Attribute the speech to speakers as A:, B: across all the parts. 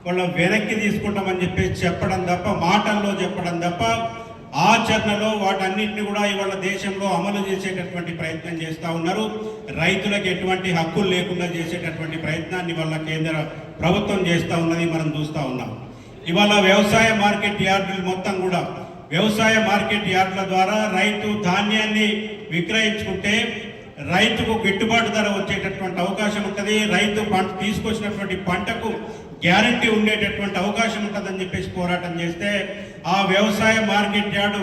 A: వాళ్ళ వెనక్కి తీసుకుంటామని చెప్పేసి చెప్పడం తప్ప, మాటల్లో చెప్పడం తప్ప ఆచరణలో వాటన్నింటినీ కూడా ఇవాళ దేశంలో అమలు చేసేటటువంటి ప్రయత్నం చేస్తూ ఉన్నారు. రైతులకు ఎటువంటి హక్కులు లేకుండా చేసేటటువంటి ప్రయత్నాన్ని వాళ్ళ కేంద్ర ప్రభుత్వం చేస్తూ ఉన్నది మనం చూస్తూ ఉన్నాం. ఇవాళ వ్యవసాయ మార్కెట్ యార్డులు మొత్తం కూడా వ్యవసాయ మార్కెట్ యార్డుల ద్వారా రైతు ధాన్యాన్ని విక్రయించుకుంటే రైతుకు గిట్టుబాటు ధర వచ్చేటటువంటి అవకాశం ఉంటుంది. రైతు పంట తీసుకొచ్చినటువంటి పంటకు గ్యారంటీ ఉండేటటువంటి అవకాశం ఉంటుందని చెప్పేసి పోరాటం చేస్తే ఆ వ్యవసాయ మార్కెట్ యార్డు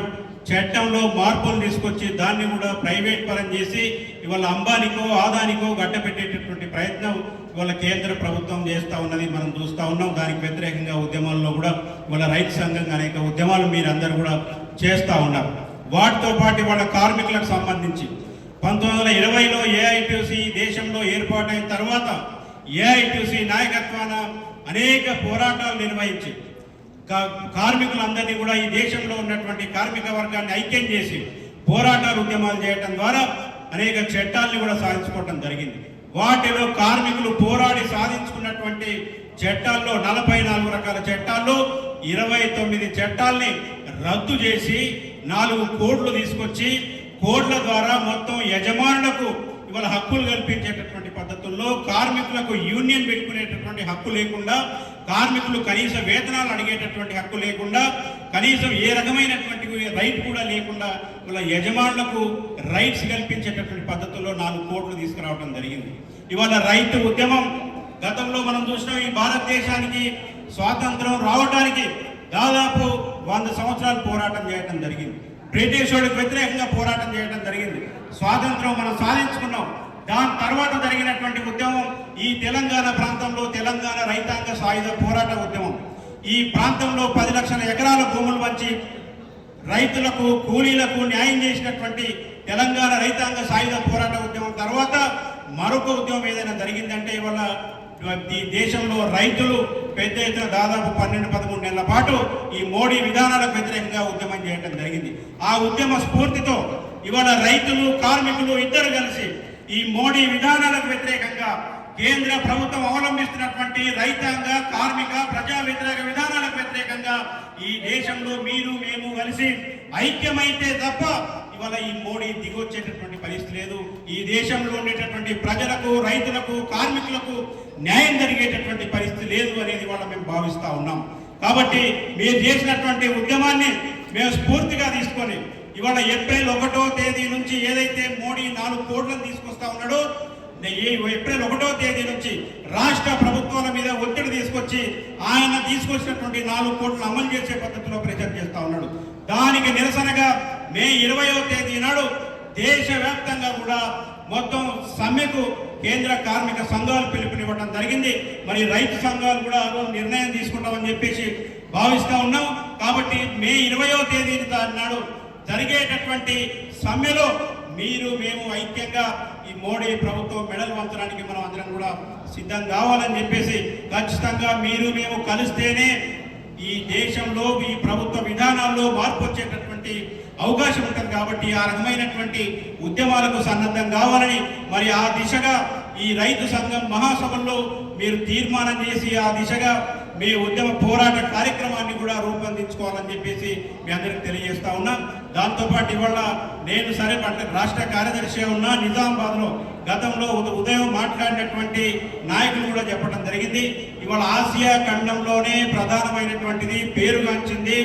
A: చట్టంలో మార్పులు తీసుకొచ్చి దాన్ని కూడా ప్రైవేట్ పరం చేసి ఇవాళ అంబానికో ఆదానికో గడ్డపెట్టేటటువంటి ప్రయత్నం ఇవాళ కేంద్ర ప్రభుత్వం చేస్తూ ఉన్నది మనం చూస్తూ ఉన్నాం. దానికి వ్యతిరేకంగా ఉద్యమాల్లో కూడా ఇవాళ రైతు సంఘం అనేక ఉద్యమాలు మీరందరూ కూడా చేస్తూ ఉన్నారు. వాటితో పాటు ఇవాళ కార్మికులకు సంబంధించి 1920లో ఏఐటీసీ దేశంలో ఏర్పాటైన తర్వాత ఏఐటీసీ నాయకత్వాన అనేక పోరాటాలు నిర్వహించి కార్మికులందరినీ కూడా ఈ దేశంలో ఉన్నటువంటి కార్మిక వర్గాన్ని ఐక్యం చేసి పోరాటాలు ఉద్యమాలు చేయడం ద్వారా అనేక చట్టాలని కూడా సాధించుకోవడం జరిగింది. వాటిలో కార్మికులు పోరాడి సాధించుకున్నటువంటి చట్టాల్లో 44 రకాల చట్టాల్లో 29 చట్టాల్ని రద్దు చేసి 4 కోడ్లు తీసుకొచ్చి కోడ్ల ద్వారా మొత్తం యజమానులకు ఇవాళ హక్కులు కల్పించేటటువంటి పద్ధతుల్లో కార్మికులకు యూనియన్ పెట్టుకునేటటువంటి హక్కు లేకుండా, కార్మికులు కనీస వేతనాలు అడిగేటటువంటి హక్కు లేకుండా, కనీసం ఏ రకమైనటువంటి రైట్ కూడా లేకుండా ఇవాళ యజమానులకు రైట్స్ కల్పించేటటువంటి పద్ధతుల్లో 4 కోడ్లు తీసుకురావడం జరిగింది. ఇవాళ రైతు ఉద్యమం గతంలో మనం చూసినాం. ఈ భారతదేశానికి స్వాతంత్రం రావడానికి దాదాపు 100 సంవత్సరాలు పోరాటం చేయడం జరిగింది. బ్రిటిష్ వాడికి వ్యతిరేకంగా పోరాటం చేయడం జరిగింది. స్వాతంత్రం మనం సాధించుకున్నాం. దాని తర్వాత జరిగినటువంటి ఉద్యమం ఈ తెలంగాణ ప్రాంతంలో తెలంగాణ రైతాంగ సాయుధ పోరాట ఉద్యమం. ఈ ప్రాంతంలో 10 లక్షల ఎకరాల భూములు పంచి రైతులకు కూలీలకు న్యాయం చేసినటువంటి తెలంగాణ రైతాంగ సాయుధ పోరాట ఉద్యమం తర్వాత మరొక ఉద్యమం ఏదైనా జరిగిందంటే ఇవాళ ఈ దేశంలో రైతులు పెద్ద ఎత్తున దాదాపు 12-13 నెలల పాటు ఈ మోడీ విధానాలకు వ్యతిరేకంగా ఉద్యమం చేయడం జరిగింది. ఆ ఉద్యమ స్ఫూర్తితో ఇవాళ రైతులు కార్మికులు ఇద్దరు కలిసి ఈ మోడీ విధానాలకు వ్యతిరేకంగా కేంద్ర ప్రభుత్వం అవలంబిస్తున్నటువంటి రైతాంగ కార్మిక ప్రజా వ్యతిరేక విధానాలకు వ్యతిరేకంగా ఈ దేశంలో మీరు మేము కలిసి ఐక్యమైతే తప్ప ఇవాళ ఈ మోడీ దిగొచ్చేటటువంటి పరిస్థితి లేదు. ఈ దేశంలో ఉండేటటువంటి ప్రజలకు రైతులకు కార్మికులకు న్యాయం జరిగేటటువంటి పరిస్థితి లేదు అనేది వాళ్ళ మేము భావిస్తూ ఉన్నాం. కాబట్టి మీరు చేసినటువంటి ఉద్యమాన్ని మేము స్ఫూర్తిగా తీసుకొని ఇవాళ ఏప్రిల్ 1వ తేదీ నుంచి ఏదైతే మోడీ 4 కోట్లను తీసుకొస్తా ఉన్నాడో ఏప్రిల్ 1వ తేదీ నుంచి రాష్ట్ర ప్రభుత్వాల మీద ఒత్తిడి తీసుకొచ్చి ఆయన తీసుకొచ్చినటువంటి 4 కోట్లను అమలు చేసే పద్ధతిలో ప్రెజర్ చేస్తా ఉన్నాడు. దానికి నిరసనగా మే 20వ తేదీ నాడు దేశవ్యాప్తంగా కూడా మొత్తం సమ్మెకు కేంద్ర కార్మిక సంఘాలు పిలుపునివ్వడం జరిగింది. మరి రైతు సంఘాలు కూడా నిర్ణయం తీసుకుంటామని చెప్పేసి భావిస్తూ ఉన్నాం. కాబట్టి మే 20వ తేదీ నాడు జరిగేటటువంటి సమ్మెలో మీరు మేము ఐక్యంగా ఈ మోడీ ప్రభుత్వం మెడల్ వంచడానికి మనం అందరం కూడా సిద్ధం కావాలని చెప్పేసి ఖచ్చితంగా మీరు మేము కలిస్తేనే ఈ దేశంలో ఈ ప్రభుత్వ విధానాల్లో మార్పు వచ్చేటటువంటి అవకాశం ఉంటుంది. కాబట్టి ఆ రకమైనటువంటి ఉద్యమాలకు సన్నద్ధం కావాలని మరి ఆ దిశగా ఈ రైతు సంఘం మహాసభల్లో మీరు తీర్మానం చేసి ఆ దిశగా మీ ఉద్యమ పోరాట కార్యక్రమాన్ని కూడా రూపొందించుకోవాలని చెప్పేసి మీ అందరికి తెలియజేస్తా ఉన్నా. దాంతోపాటు ఇవాళ నేను సరే రాష్ట్ర కార్యదర్శిగా ఉన్నా నిజామాబాద్లో గతంలో ఉదయం మాట్లాడినటువంటి నాయకులు కూడా చెప్పడం జరిగింది. ఇవాళ ఆసియా ఖండంలోనే ప్రధానమైనటువంటిది పేరుగాంచింది,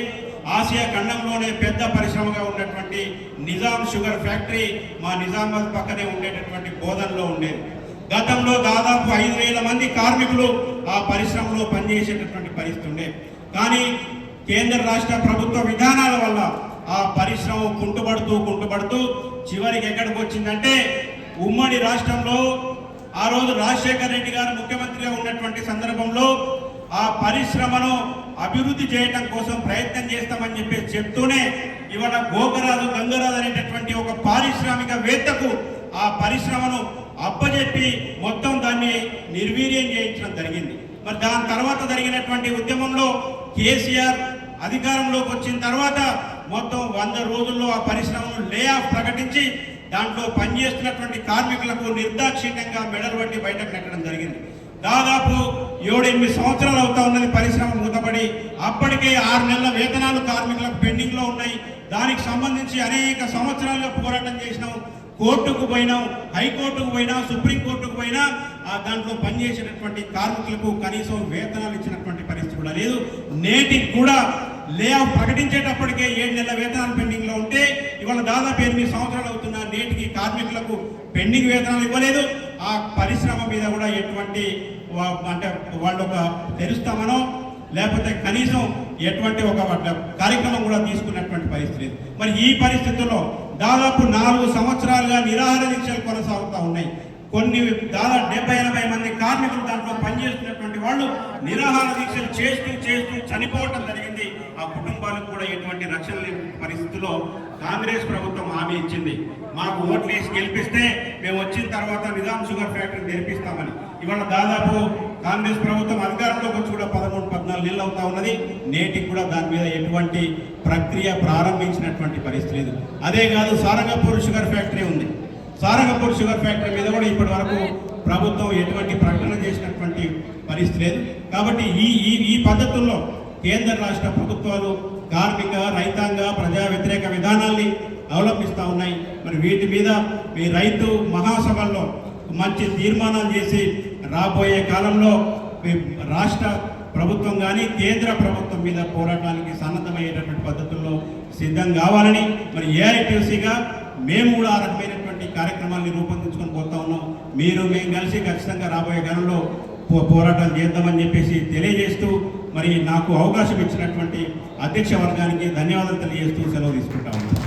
A: ఆసియా ఖండంలోనే పెద్ద పరిశ్రమగా ఉన్నటువంటి నిజాం షుగర్ ఫ్యాక్టరీ మా నిజామాబాద్ పక్కనే ఉండేటటువంటి బోధనలో ఉండేది. గతంలో దాదాపు 5,000 మంది కార్మికులు ఆ పరిశ్రమలో పనిచేసేటటువంటి పరిస్థితి ఉండేది. కానీ కేంద్ర రాష్ట్ర ప్రభుత్వ విధానాల వల్ల ఆ పరిశ్రమ కుంటుపడుతూ చివరికి ఎక్కడికి వచ్చిందంటే ఉమ్మడి రాష్ట్రంలో ఆ రోజు రాజశేఖర రెడ్డి గారు ముఖ్యమంత్రిగా ఉన్నటువంటి సందర్భంలో ఆ పరిశ్రమను అభివృద్ధి చేయడం కోసం ప్రయత్నం చేస్తామని చెప్పేసి చెప్తూనే ఇవాళ గోకరాజు గంగరాజు అనేటటువంటి ఒక పారిశ్రామికవేత్తకు ఆ పరిశ్రమను అప్పచెప్పి మొత్తం దాన్ని నిర్వీర్యం చేయించడం జరిగింది. మరి దాని తర్వాత జరిగినటువంటి ఉద్యమంలో కేసీఆర్ అధికారంలోకి వచ్చిన తర్వాత మొత్తం 100 రోజుల్లో ఆ పరిశ్రమను లే ఆఫ్ ప్రకటించి దాంట్లో పనిచేస్తున్నటువంటి కార్మికులకు నిర్దాక్షిణ్యంగా మెడలు పట్టి బయటకు నెట్టడం జరిగింది. దాదాపు 7-8 సంవత్సరాలు అవుతా ఉన్నది పరిశ్రమ ఇప్పటికే 6 నెలల వేతనాలు కార్మికులకు పెండింగ్ లో ఉన్నాయి. దానికి సంబంధించి అనేక సంవత్సరాలుగా పోరాటం చేసినాం, కోర్టుకు పోయినాం, హైకోర్టుకు పోయినా, సుప్రీంకోర్టుకు పోయినా దాంట్లో పనిచేసినటువంటి కార్మికులకు కనీసం వేతనాలు ఇచ్చినటువంటి పరిస్థితి కూడా లేదు. నేటికి కూడా లే ఆఫ్ ప్రకటించేటప్పటికే 7 నెలల వేతనాలు పెండింగ్ లో ఉంటే ఇవాళ దాదాపు 8 సంవత్సరాలు అవుతున్నా నేటికి కార్మికులకు పెండింగ్ వేతనాలు ఇవ్వలేదు. ఆ పరిశ్రమ మీద కూడా ఎటువంటి అంటే వాళ్ళు ఒక తెరుస్తామనో లేకపోతే కనీసం ఎటువంటి ఒక కార్యక్రమం కూడా తీసుకున్నటువంటి పరిస్థితి లేదు. మరి ఈ పరిస్థితుల్లో దాదాపు 4 సంవత్సరాలుగా నిరాహార దీక్షలు కొనసాగుతూ ఉన్నాయి. కొన్ని దాదాపు 70-80 మంది కార్మికులు దాంట్లో పనిచేస్తున్నటువంటి వాళ్ళు నిరాహార దీక్షలు చేస్తూ చనిపోవటం జరిగింది. ఆ కుటుంబాలకు కూడా ఎటువంటి రక్షణ లేని పరిస్థితుల్లో కాంగ్రెస్ ప్రభుత్వం హామీ ఇచ్చింది, మాకు ఓట్లు వేసి గెలిపిస్తే మేము వచ్చిన తర్వాత నిజాం షుగర్ ఫ్యాక్టరీ తెరిపిస్తామని. ఇవాళ దాదాపు కాంగ్రెస్ ప్రభుత్వం అధికారంలోకి వచ్చి కూడా 13-14 నెలలు అవుతా ఉన్నది. నేటికి కూడా దాని మీద ఎటువంటి ప్రక్రియ ప్రారంభించినటువంటి పరిస్థితి లేదు. అదే కాదు, సారంగపూర్ షుగర్ ఫ్యాక్టరీ ఉంది. సారంగపూర్ షుగర్ ఫ్యాక్టరీ మీద కూడా ఇప్పటి వరకు ప్రభుత్వం ఎటువంటి ప్రకటన చేసినటువంటి పరిస్థితి లేదు. కాబట్టి ఈ పద్ధతుల్లో కేంద్ర రాష్ట్ర ప్రభుత్వాలు కార్మిక, రైతాంగ, ప్రజా వ్యతిరేక విధానాల్ని అవలంబిస్తూ ఉన్నాయి. మరి వీటి మీద మీ రైతు మహాసభల్లో మంచి తీర్మానాలు చేసి రాబోయే కాలంలో రాష్ట్ర ప్రభుత్వం కానీ కేంద్ర ప్రభుత్వం మీద పోరాటానికి సన్నద్ధమయ్యేటటువంటి పద్ధతుల్లో సిద్ధం కావాలని మరి ఏఐటీసీగా మేము కూడా ఆ రకమైనటువంటి కార్యక్రమాన్ని రూపొందించుకొని పోతా ఉన్నాం. మేము కలిసి ఖచ్చితంగా రాబోయే కాలంలో పోరాటాలు చేద్దామని చెప్పేసి తెలియజేస్తూ మరి నాకు అవకాశం ఇచ్చినటువంటి అధ్యక్ష వర్గానికి ధన్యవాదాలు తెలియజేస్తూ సెలవు తీసుకుంటా ఉన్నాను.